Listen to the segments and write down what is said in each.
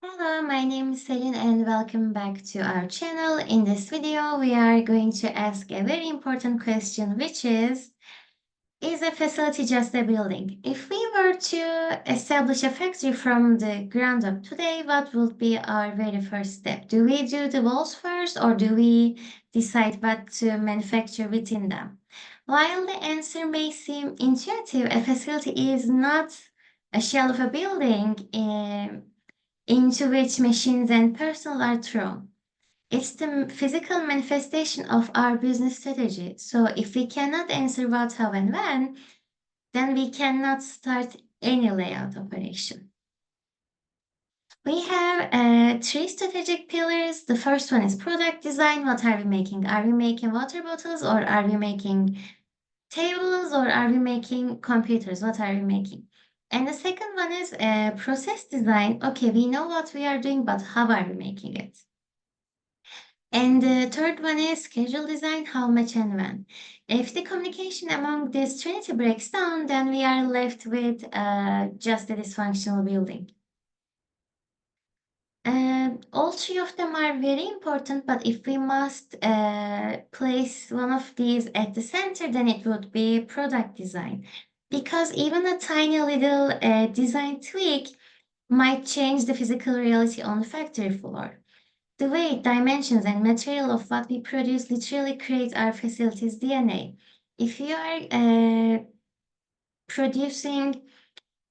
Hello, my name is Selin and welcome back to our channel. In this video, we are going to ask a very important question, which is a facility just a building? If we were to establish a factory from the ground up today, what would be our very first step? Do we do the walls first or do we decide what to manufacture within them? While the answer may seem intuitive, a facility is not a shell of a building into which machines and personnel are thrown. It's the physical manifestation of our business strategy. So if we cannot answer what, how, and when, then we cannot start any layout operation. We have three strategic pillars. The first one is product design. What are we making? Are we making water bottles or are we making tables or are we making computers? What are we making? And the second one is process design. Okay, we know what we are doing, but how are we making it? And the third one is schedule design, how much and when. If the communication among this trinity breaks down, then we are left with just a dysfunctional building. All three of them are very important, but if we must place one of these at the center, then it would be product design. Because even a tiny little design tweak might change the physical reality on the factory floor. The weight, dimensions, and material of what we produce literally creates our facility's DNA. If you are producing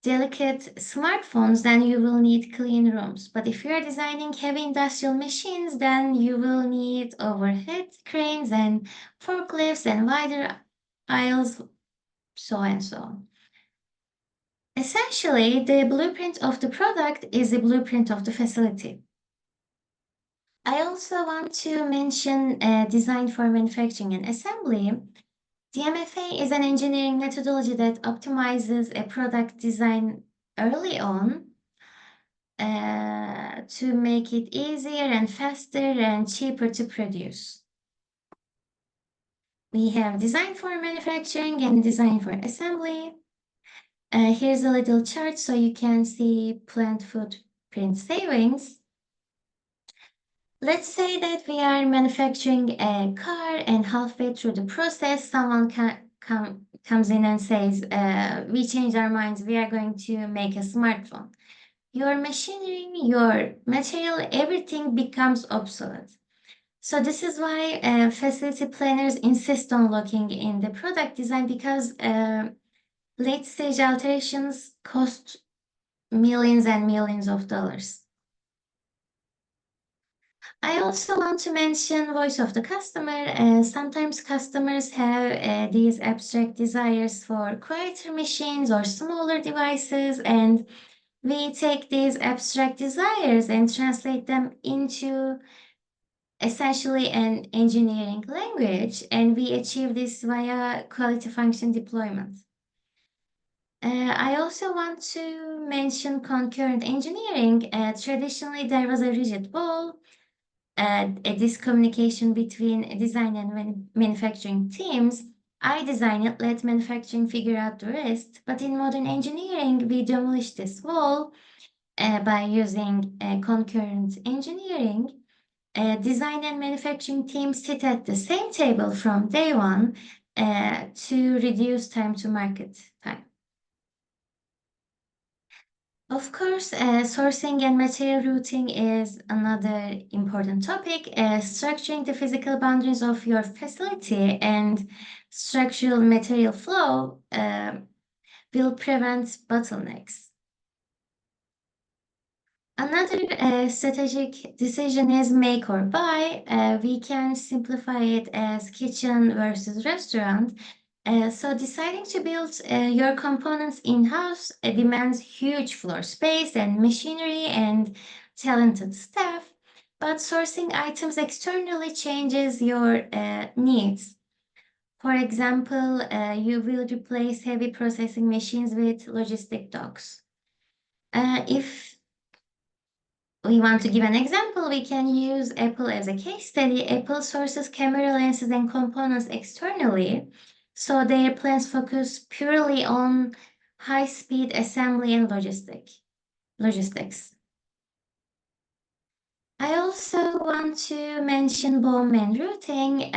delicate smartphones, then you will need clean rooms. But if you are designing heavy industrial machines, then you will need overhead cranes and forklifts and wider aisles, so and so on. Essentially, the blueprint of the product is the blueprint of the facility. I also want to mention design for manufacturing and assembly. DMFA is an engineering methodology that optimizes a product design early on to make it easier and faster and cheaper to produce. We have design for manufacturing and design for assembly. Here's a little chart so you can see plant footprint savings. Let's say that we are manufacturing a car and halfway through the process, someone comes in and says, we changed our minds, we are going to make a smartphone. Your machinery, your material, everything becomes obsolete. So this is why facility planners insist on looking in the product design because late stage alterations cost millions and millions of dollars. I also want to mention voice of the customer. Sometimes customers have these abstract desires for quieter machines or smaller devices, and we take these abstract desires and translate them into essentially an engineering language, and we achieve this via quality function deployment. I also want to mention concurrent engineering. Traditionally, there was a rigid wall, a discommunication between design and manufacturing teams. I design it, let manufacturing figure out the rest. But in modern engineering, we demolish this wall by using concurrent engineering. Design and manufacturing teams sit at the same table from day one to reduce time to market time. Of course, sourcing and material routing is another important topic. Structuring the physical boundaries of your facility and structural material flow will prevent bottlenecks. Another strategic decision is make or buy. We can simplify it as kitchen versus restaurant. So deciding to build your components in-house demands huge floor space and machinery and talented staff, but sourcing items externally changes your needs. For example, you will replace heavy processing machines with logistic docks. If we want to give an example, we can use Apple as a case study. Apple sources camera lenses and components externally, so their plans focus purely on high-speed assembly and logistics. I also want to mention BOM and routing.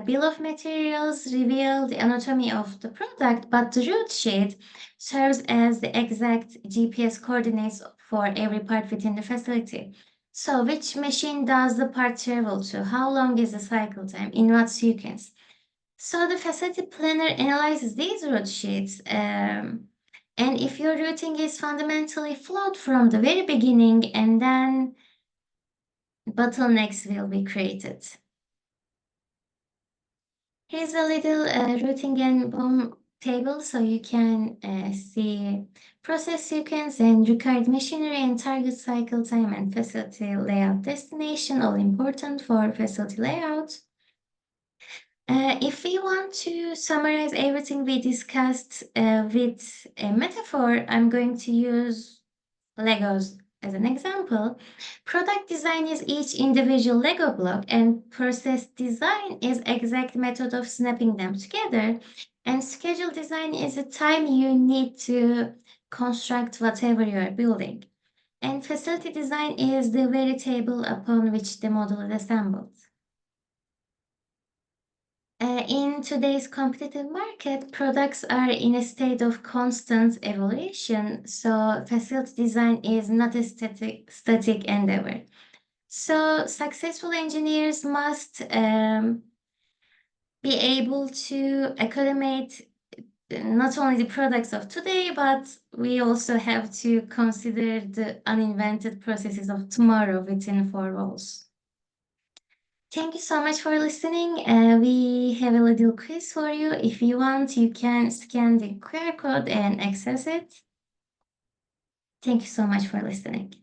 Bill of materials reveal the anatomy of the product, but the route sheet serves as the exact GPS coordinates for every part within the facility. So, which machine does the part travel to? How long is the cycle time? In what sequence? So, the facility planner analyzes these route sheets. And if your routing is fundamentally flawed from the very beginning, and then bottlenecks will be created. Here's a little routing and BOM table so you can see process sequence and required machinery and target cycle time and facility layout destination, all important for facility layout. If we want to summarize everything we discussed with a metaphor, I'm going to use Legos as an example. Product design is each individual Lego block, and process design is exact method of snapping them together. And schedule design is the time you need to construct whatever you are building. And facility design is the very table upon which the model is assembled. In today's competitive market, products are in a state of constant evolution, so facility design is not a static endeavor. So successful engineers must be able to accommodate not only the products of today, but we also have to consider the uninvented processes of tomorrow within four walls. Thank you so much for listening. We have a little quiz for you. If you want, you can scan the QR code and access it. Thank you so much for listening.